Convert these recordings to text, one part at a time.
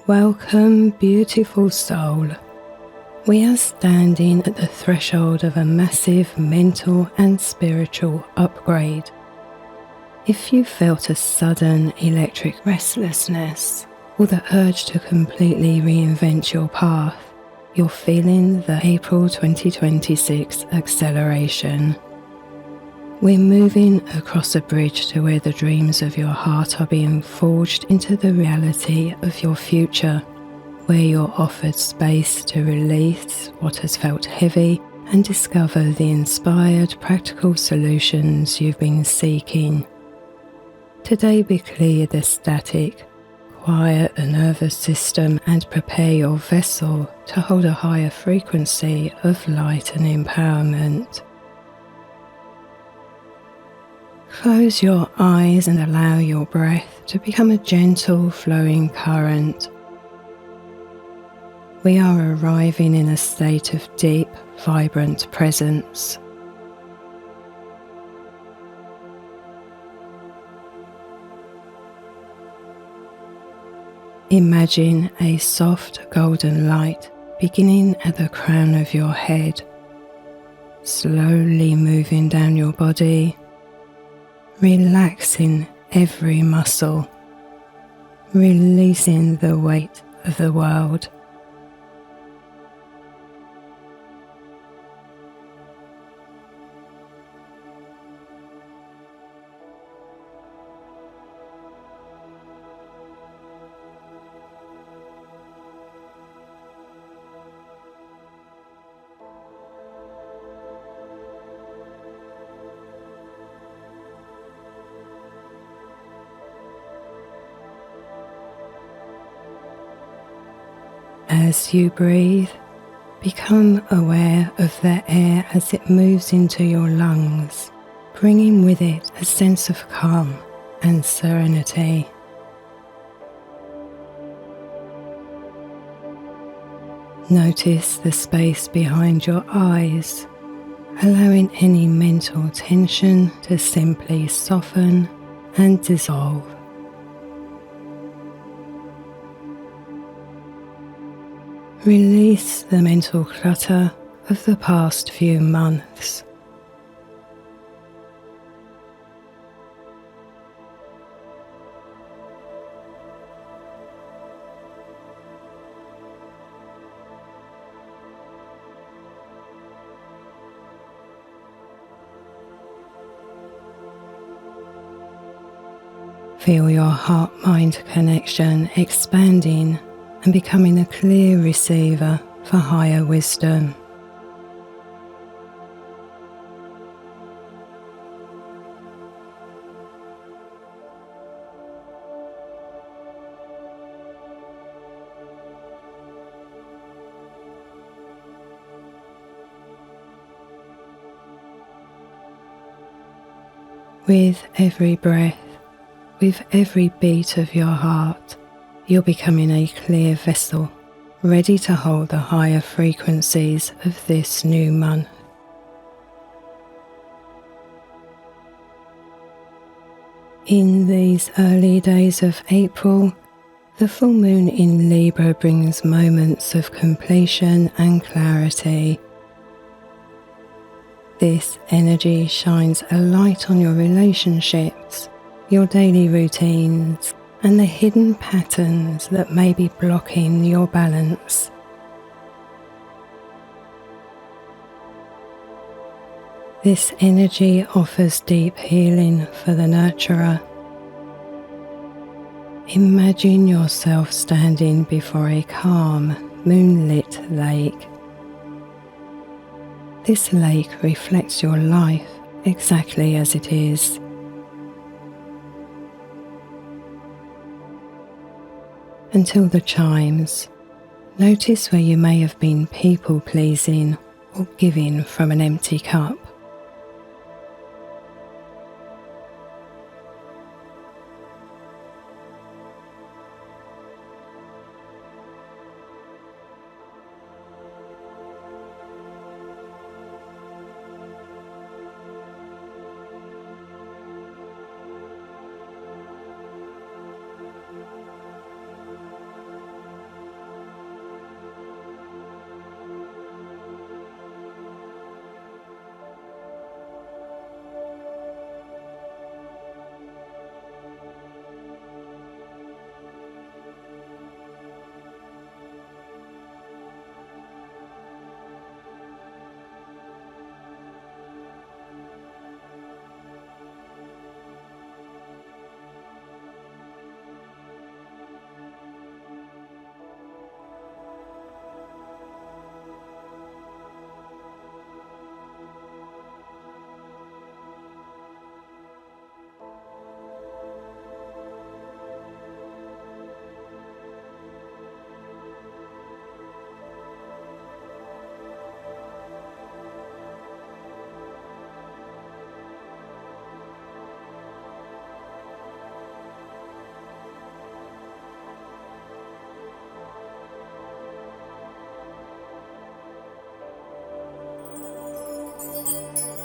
Welcome, beautiful soul. We are standing at the threshold of a massive mental and spiritual upgrade. If you felt a sudden electric restlessness or the urge to completely reinvent your path, you're feeling the April 2026 acceleration. We're moving across a bridge to where the dreams of your heart are being forged into the reality of your future, where you're offered space to release what has felt heavy and discover the inspired, practical solutions you've been seeking. Today we clear the static, quiet the nervous system and prepare your vessel to hold a higher frequency of light and empowerment. Close your eyes and allow your breath to become a gentle flowing current. We are arriving in a state of deep, vibrant presence. Imagine a soft golden light beginning at the crown of your head, slowly moving down your body, relaxing every muscle, releasing the weight of the world. As you breathe, become aware of the air as it moves into your lungs, bringing with it a sense of calm and serenity. Notice the space behind your eyes, allowing any mental tension to simply soften and dissolve. Release the mental clutter of the past few months. Feel your heart-mind connection expanding and becoming a clear receiver for higher wisdom. With every breath, with every beat of your heart, you're becoming a clear vessel, ready to hold the higher frequencies of this new month. In these early days of April, the full moon in Libra brings moments of completion and clarity. This energy shines a light on your relationships, your daily routines, and the hidden patterns that may be blocking your balance. This energy offers deep healing for the nurturer. Imagine yourself standing before a calm, moonlit lake. This lake reflects your life exactly as it is. Until the chimes, notice where you may have been people-pleasing or giving from an empty cup.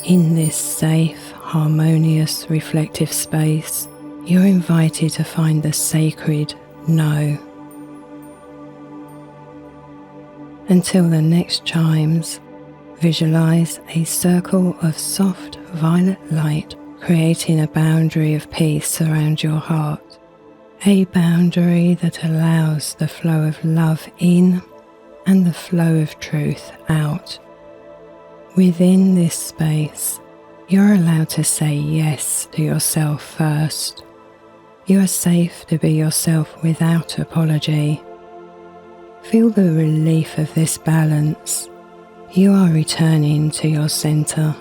In this safe, harmonious, reflective space, you're invited to find the sacred no. Until the next chimes, visualize a circle of soft violet light creating a boundary of peace around your heart, a boundary that allows the flow of love in and the flow of truth out. Within this space, you're allowed to say yes to yourself first. You are safe to be yourself without apology. Feel the relief of this balance. You are returning to your center.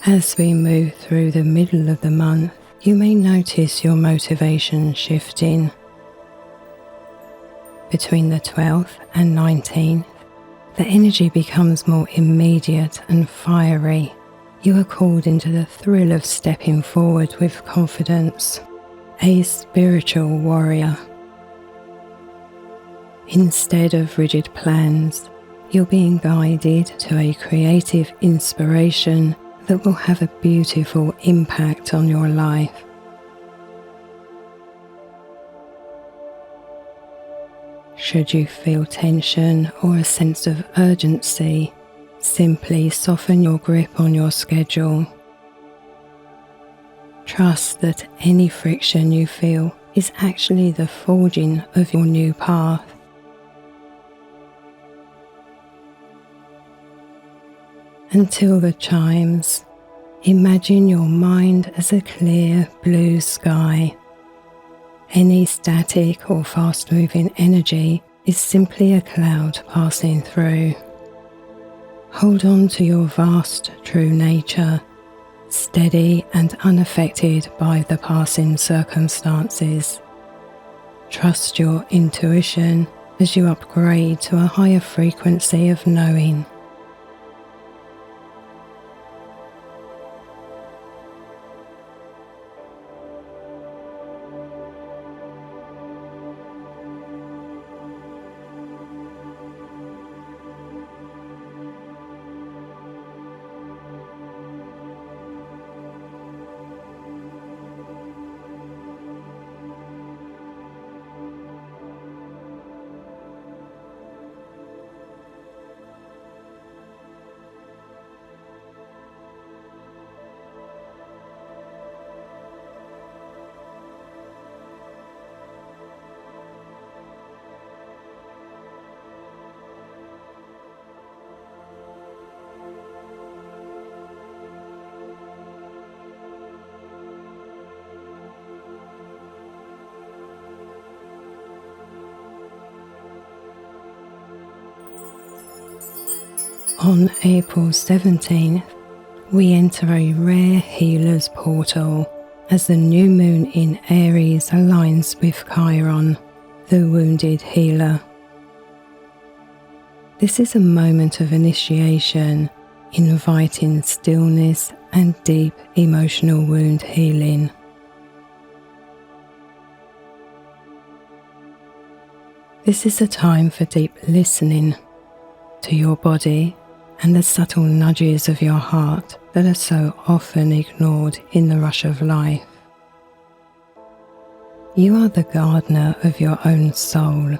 As we move through the middle of the month, you may notice your motivation shifting. Between the 12th and 19th, the energy becomes more immediate and fiery. You are called into the thrill of stepping forward with confidence, a spiritual warrior. Instead of rigid plans, you're being guided to a creative inspiration that will have a beautiful impact on your life. Should you feel tension or a sense of urgency, simply soften your grip on your schedule. Trust that any friction you feel is actually the forging of your new path. Until the chimes, imagine your mind as a clear blue sky. Any static or fast-moving energy is simply a cloud passing through. Hold on to your vast true nature, steady and unaffected by the passing circumstances. Trust your intuition as you upgrade to a higher frequency of knowing. On April 17th, we enter a rare healer's portal as the new moon in Aries aligns with Chiron, the wounded healer. This is a moment of initiation, inviting stillness and deep emotional wound healing. This is a time for deep listening to your body and the subtle nudges of your heart that are so often ignored in the rush of life. You are the gardener of your own soul.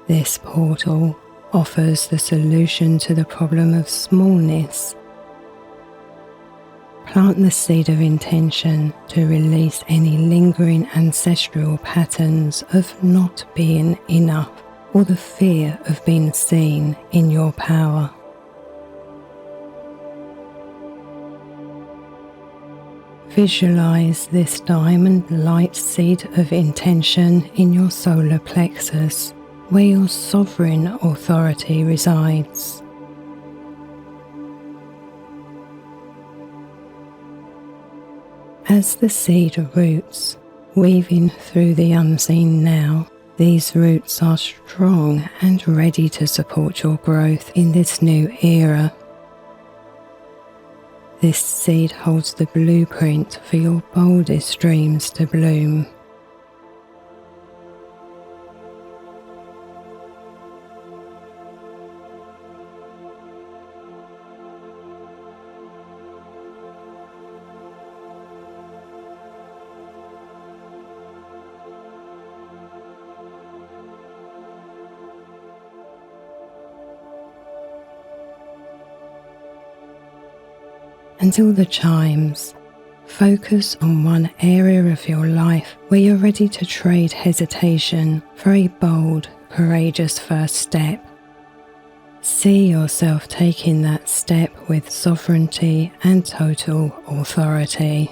This portal offers the solution to the problem of smallness. Plant the seed of intention to release any lingering ancestral patterns of not being enough or the fear of being seen in your power. Visualize this diamond light seed of intention in your solar plexus, where your sovereign authority resides. As the seed roots, weaving through the unseen now, these roots are strong and ready to support your growth in this new era. This seed holds the blueprint for your boldest dreams to bloom. Until the chimes, focus on one area of your life where you're ready to trade hesitation for a bold, courageous first step. See yourself taking that step with sovereignty and total authority.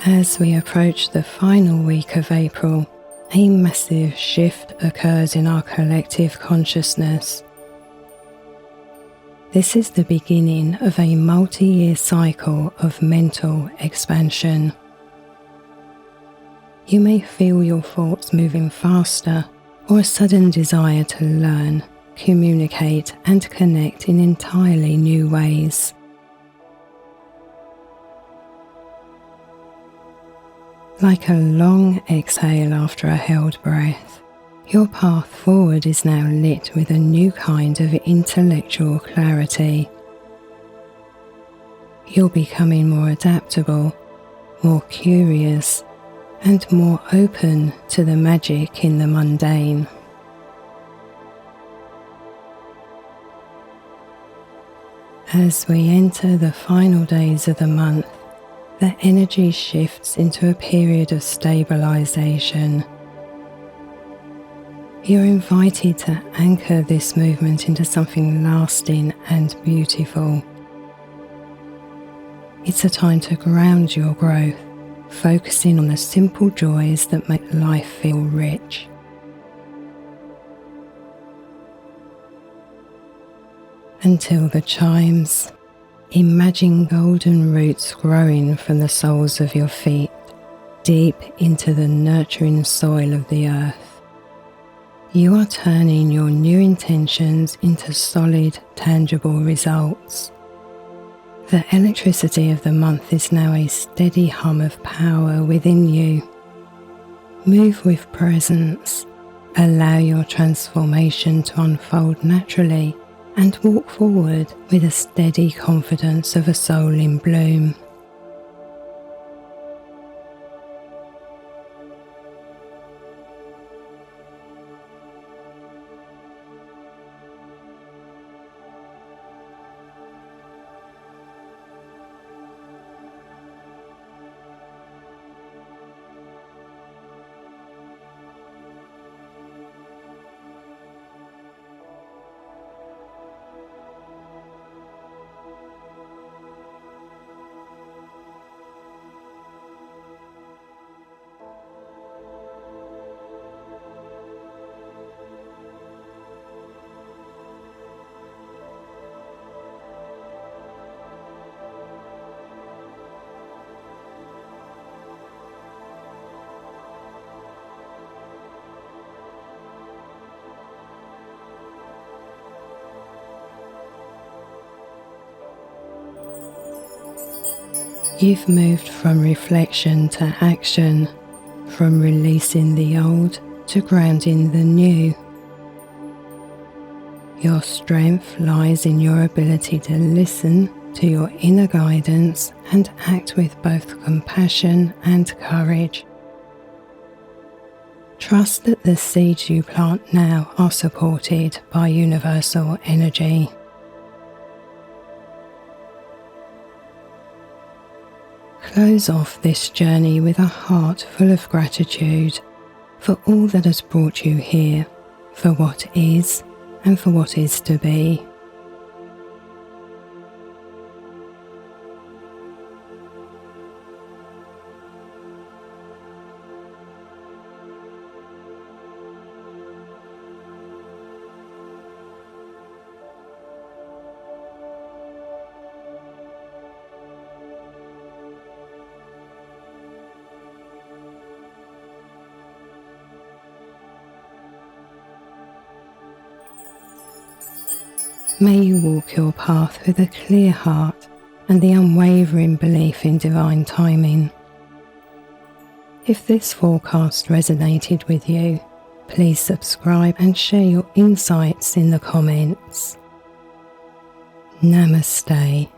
As we approach the final week of April, a massive shift occurs in our collective consciousness. This is the beginning of a multi-year cycle of mental expansion. You may feel your thoughts moving faster, or a sudden desire to learn, communicate, and connect in entirely new ways. Like a long exhale after a held breath, your path forward is now lit with a new kind of intellectual clarity. You're becoming more adaptable, more curious, and more open to the magic in the mundane. As we enter the final days of the month, the energy shifts into a period of stabilisation. You're invited to anchor this movement into something lasting and beautiful. It's a time to ground your growth, focusing on the simple joys that make life feel rich. Until the chimes, Imagine golden roots growing from the soles of your feet, deep into the nurturing soil of the earth. You are turning your new intentions into solid, tangible results. The electricity of the month is now a steady hum of power within you. Move with presence. Allow your transformation to unfold naturally and walk forward with a steady confidence of a soul in bloom. You've moved from reflection to action, from releasing the old to grounding the new. Your strength lies in your ability to listen to your inner guidance and act with both compassion and courage. Trust that the seeds you plant now are supported by universal energy. Close off this journey with a heart full of gratitude for all that has brought you here, for what is and for what is to be. May you walk your path with a clear heart and the unwavering belief in divine timing. If this forecast resonated with you, please subscribe and share your insights in the comments. Namaste.